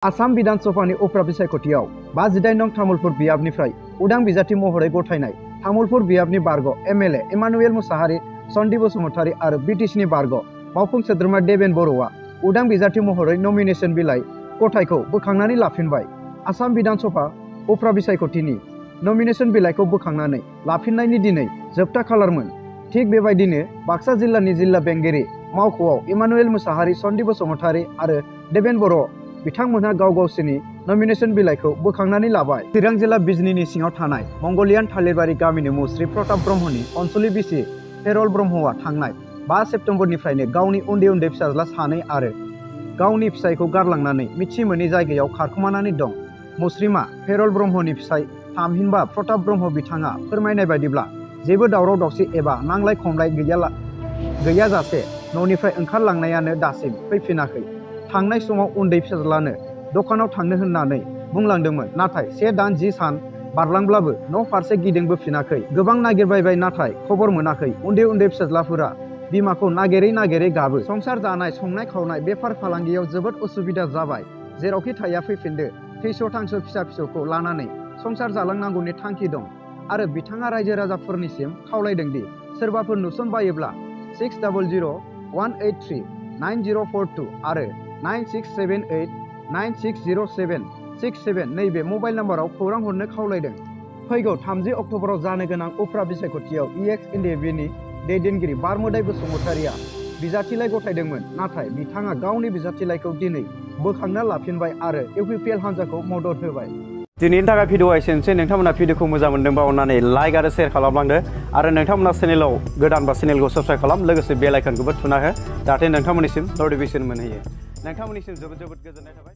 आसाम विधानसभानि उफ्रा बिसायख'थियाव 58 नं तामुलपुर बियाबनिफ्राय उदां बिजाथि महरै गथायनाय तामुलपुर बियाबनि बारग' एमएलए इमानुएल मुसाहारि, सन्दी बसुमतारी आरो बिटिसिनि बारग' मावफुं सोद्रोमा देबेन बर'आ उदां बिजाथि महरै नमिनेशन बिलाइ गथायखौ बोखांनानै लाफिनबाय। आसाम विधानसभा उफ्रा बिसायख'थिनि नमिनेशन बिलाइखौ बोखांनानै लाफिननायनि दिनै जोबथा खालारमोन। थिग बेबायदिनो बाक्सा जिल्लानि जिल्ला बेंगिरि मावख'आव इमानुएल मुसाहारि, सन्दी बसुमतारी आरो देबेन बर' बिथांमोनहा गाव गावसोरनि नमिनेशन बिलाइखौ बोखांनानै लाबाय। चिरां जिल्ला बिजनीनि सिङाव थानाय मंगलियान थालिरबारि गामिनि मुस्रि प्रताप ब्रह्मनि अनसुलि बिसि फेरल ब्रह्मआ थांनाय 5 सेप्तेम्बरनिफ्रायनो गावनि उन्दै उन्दै फिसाज्ला सानै आरो गावनि फिसायखौ गारलांनानै मिथि मोनै जायगायाव खारखोमानानै दं। मुस्रिमा फेरल ब्रह्मनि फिसाय थामहिनबा प्रताप ब्रह्म बिथाङा फोरमायनाय बायदिब्ला जेबो दावराव दावसि एबा नांलाय खमलाय गैयाजासे न'निफ्राय ओंखारलांनायानो दासिम फैफिनाखै। थांनाय समाव उन्दै फिसाज्लानो दखानाव थांनो होननानै बुंलांदोंमोन, नाथाय 1 दान 10 सान बारलांब्लाबो न' फारसे गिदिंबोफिनाखै। गोबां नागिरबायबाय नाथाय खबर मोनाखै। उन्दै उन्दै फिसाज्लाफोरा बिमाखौ नागिरै नागिरै गाबो। संसार जानाय, संनाय खावनाय, बेफार फालांगियाव जोबोद उसुबिदा जाबाय। जेरावखि थाया फैफिनदो। थैस' थांस' फिसा फिसौखौ लानानै संसार जालांनांगौनि थांखि दं आरो बिथाङा रायजो राजाफोरनिसिम खावलायदों दि सोरबाफोर नुसनबायोब्ला 6001839042 आरो 9678960767 नैबे मबाइल नाम्बाराव खौरां हरनो खावलायदों। फैगौ 30 अक्ट'बराव जानो गोनां उफ्रा बिसायख'थियाव NDFBनि दैदेनगिरि बारमोदाइ बसुमतारीया बिजाथिलाइ गथायदोंमोन, नाथाय बिथाङा गावनि बिजाथिलाइखौ दिनै बोखांना लाफिनबाय आरो UPPL हान्जाखौ मदद होबाय। दिनैनि थाखाय भिडिअ'आ एसेनोसै। नोंथांमोना भिडिअ'खौ मोजां मोनदोंबा अननानै लाइक आरो शेयार खालामलांदो आरो नोंथांमोना चेनेलाव गोदानबा चेनेलखौ साबस्क्राइब खालाम, लोगोसे बेल आइकनखौबो थुना हो जाहाथे नोंथांमोननिसिम नटिफिकेसन मोनहैयो। नोंथांमोननिसिम जोबोद जोबोद गोजोननाय थाबाय।